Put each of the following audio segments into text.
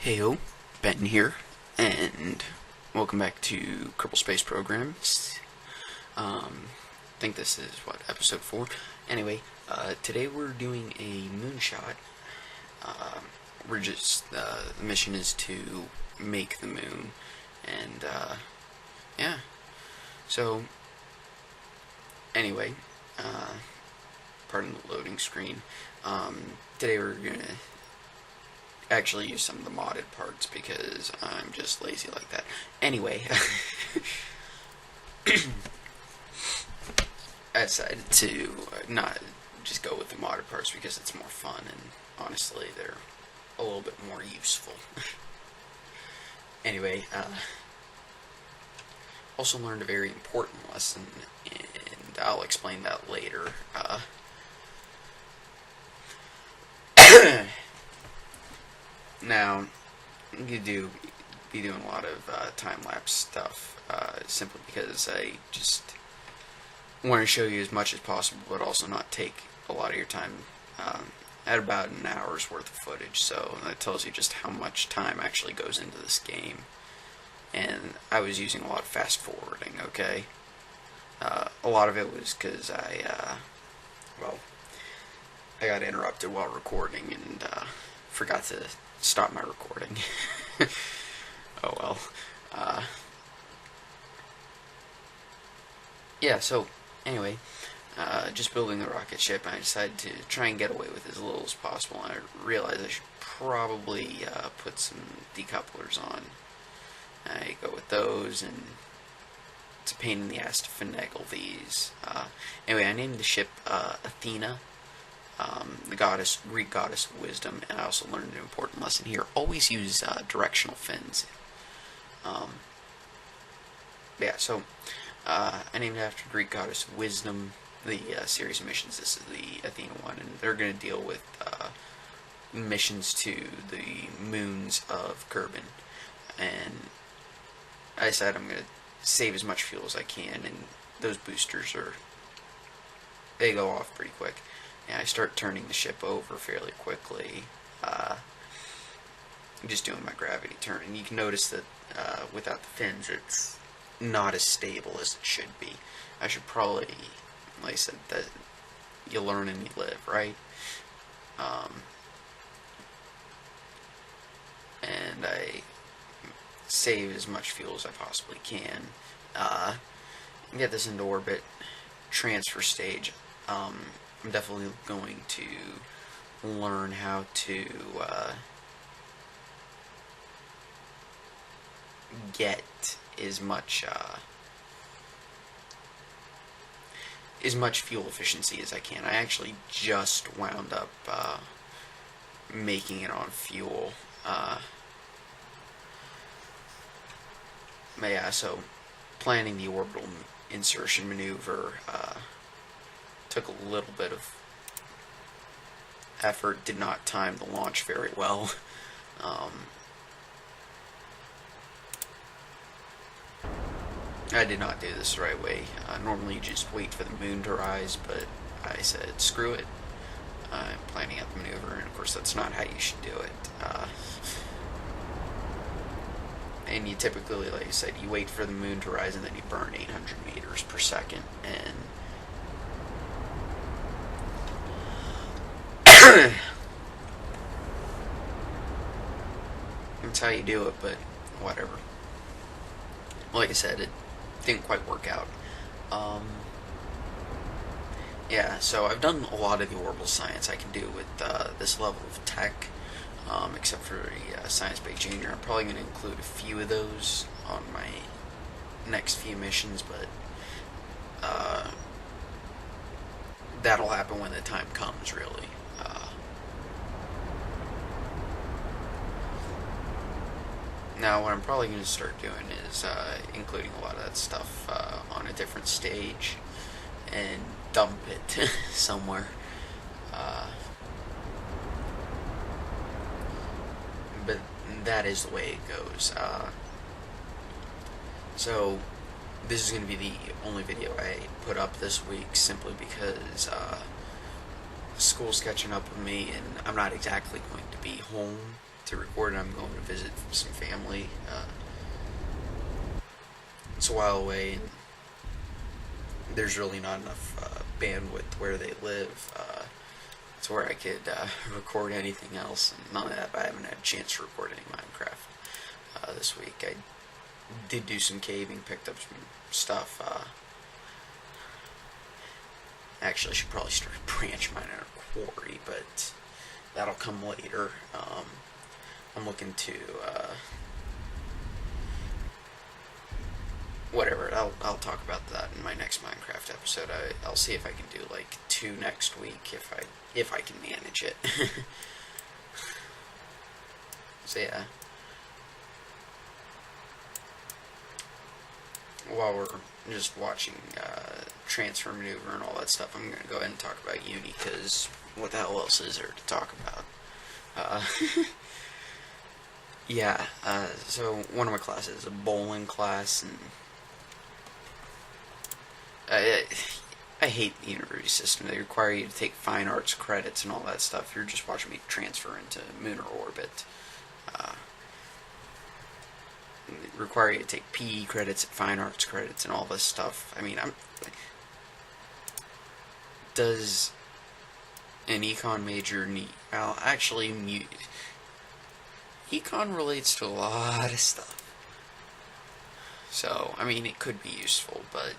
Heyo, Ben here, and welcome back to Kerbal Space Programs. I think this is, episode 4? Anyway, today we're doing a moonshot. The mission is to make the moon, and, yeah. So, anyway, pardon the loading screen. Today we're gonna actually use some of the modded parts because I'm just lazy like that. Anyway, I decided to not just go with the modded parts because it's more fun and honestly they're a little bit more useful. Anyway, also learned a very important lesson, and I'll explain that later. Now, you could be doing a lot of time-lapse stuff, simply because I just want to show you as much as possible, but also not take a lot of your time. At about an hour's worth of footage, so that tells you just how much time actually goes into this game. And I was using a lot of fast-forwarding, okay? A lot of it was because I got interrupted while recording and forgot to stop my recording. Oh well. Yeah, so, anyway, just building the rocket ship, and I decided to try and get away with as little as possible. I realized I should probably put some decouplers on. I go with those, and it's a pain in the ass to finagle these. Anyway, I named the ship Athena, the Greek goddess of wisdom, and I also learned an important lesson here. Always use directional fins. Yeah, so I named it after Greek goddess of wisdom. The series of missions, this is the Athena one, and they're going to deal with missions to the moons of Kerbin. And I decided I'm going to save as much fuel as I can, and those boosters they go off pretty quick. And I start turning the ship over fairly quickly. I'm just doing my gravity turn, and you can notice that without the fins, it's not as stable as it should be. I should probably, like I said, that you learn and you live, right? And I save as much fuel as I possibly can. Get this into orbit, transfer stage. I'm definitely going to learn how to get as much fuel efficiency as I can. I actually just wound up making it on fuel. But yeah, so planning the orbital insertion maneuver took a little bit of effort, did not time the launch very well. I did not do this the right way. Normally you just wait for the moon to rise, but I said, screw it. I'm planning out the maneuver, and of course that's not how you should do it. And you typically, like I said, you wait for the moon to rise and then you burn 800 meters per second, and that's how you do it, but whatever. Like I said, it didn't quite work out. Yeah, so I've done a lot of the orbital science I can do with this level of tech, except for the Science Bay Junior. I'm probably going to include a few of those on my next few missions, but that'll happen when the time comes, really. Now, what I'm probably going to start doing is including a lot of that stuff on a different stage and dump it somewhere. But that is the way it goes. So, this is going to be the only video I put up this week, simply because school's catching up with me, and I'm not exactly going to be home to record, and I'm going to visit some family. It's a while away, and there's really not enough bandwidth where they live to where I could record anything else. And not only that, but I haven't had a chance to record any Minecraft this week. I did do some caving, picked up some stuff. Actually, I should probably start a branch mine in a quarry, but that'll come later. I'm looking to whatever. I'll talk about that in my next Minecraft episode. I'll see if I can do like 2 next week if I can manage it. So yeah. While we're just watching Transfer Maneuver and all that stuff, I'm going to go ahead and talk about uni, because what the hell else is there to talk about? Yeah, so one of my classes is a bowling class, and I hate the university system. They require you to take fine arts credits and all that stuff. You're just watching me transfer into lunar orbit. Require you to take PE credits, fine arts credits, and all this stuff. I mean, does an econ major need? Well, actually, econ relates to a lot of stuff. So, I mean, it could be useful, but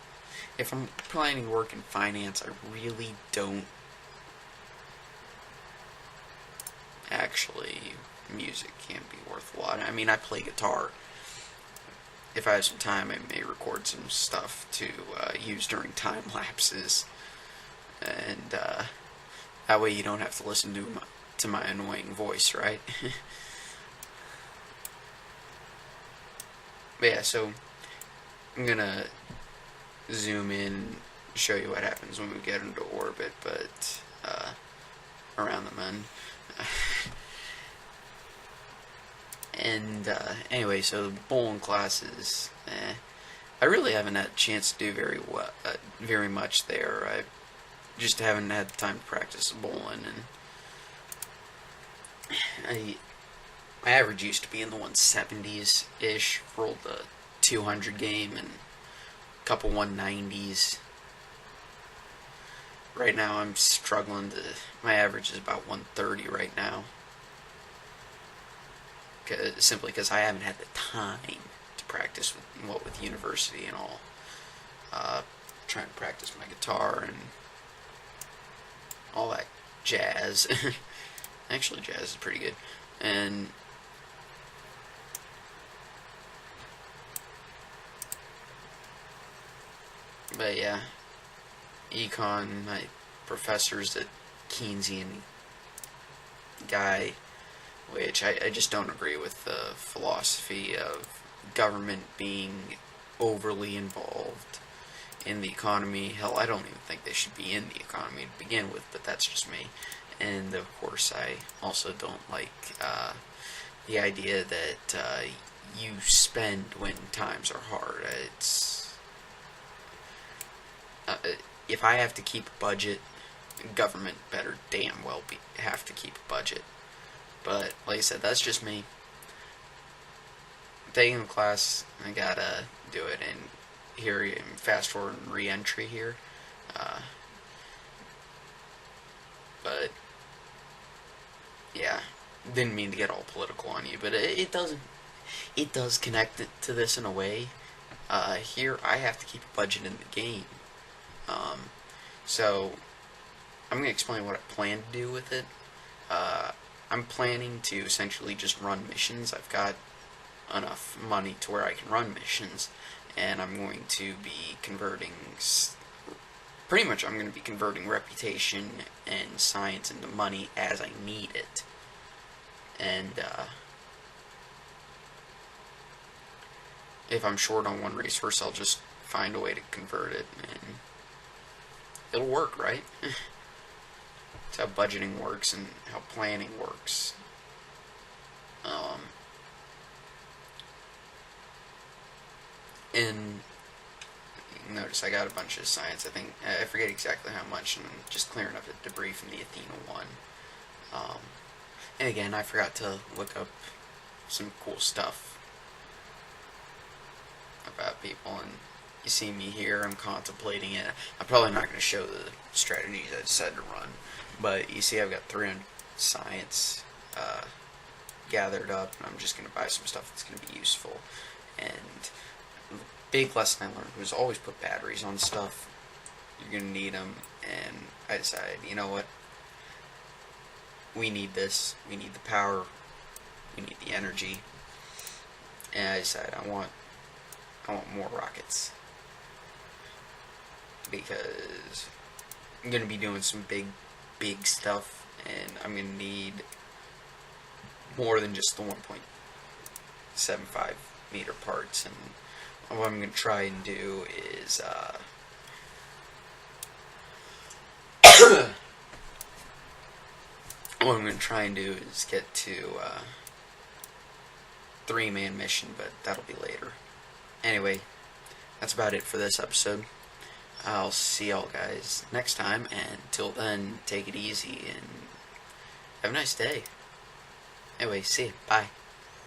if I'm planning to work in finance, I really don't. Actually, music can be worth a lot. I mean, I play guitar. If I have some time, I may record some stuff to use during time lapses, and that way you don't have to listen to my annoying voice, right? But yeah, so I'm gonna zoom in and show you what happens when we get into orbit, but around the moon. And anyway, so the bowling classes, I really haven't had a chance to do very much there. I just haven't had the time to practice bowling, and my average used to be in the 170s ish. Rolled the 200 game and a couple 190s. Right now, I'm struggling to. My average is about 130 right now. Simply because I haven't had the time to practice with university and all. Trying to practice my guitar and all that jazz. Actually, jazz is pretty good. But yeah, econ, my professor's a Keynesian guy, which I just don't agree with the philosophy of government being overly involved in the economy. Hell, I don't even think they should be in the economy to begin with, but that's just me. And of course, I also don't like the idea that you spend when times are hard. If I have to keep a budget, government better damn well have to keep a budget. But, like I said, that's just me. Taking the class, I gotta do it, and here, fast forward and re-entry here. But, yeah, didn't mean to get all political on you, but it does connect it to this in a way. Here, I have to keep a budget in the game. So, I'm going to explain what I plan to do with it. I'm planning to essentially just run missions. I've got enough money to where I can run missions, and I'm going to be converting, pretty much I'm going to be converting reputation and science into money as I need it. And if I'm short on one resource, I'll just find a way to convert it, and it'll work, right? It's how budgeting works and how planning works. And notice I got a bunch of science. I forget exactly how much, and I'm just clearing up the debris from the Athena 1. And again, I forgot to look up some cool stuff about people, and you see me here, I'm contemplating it. I'm probably not going to show the strategies I decided to run, but you see I've got 300 science gathered up, and I'm just going to buy some stuff that's going to be useful. And the big lesson I learned was always put batteries on stuff. You're going to need them, and I decided, you know what, we need this, we need the power, we need the energy, and I decided I want more rockets, because I'm going to be doing some big stuff, and I'm going to need more than just the 1.75 meter parts. And what I'm going to try and do is get to 3-man mission, but that'll be later. Anyway, that's about it for this episode. I'll see y'all guys next time, and till then, take it easy and have a nice day. Anyway, see ya. Bye.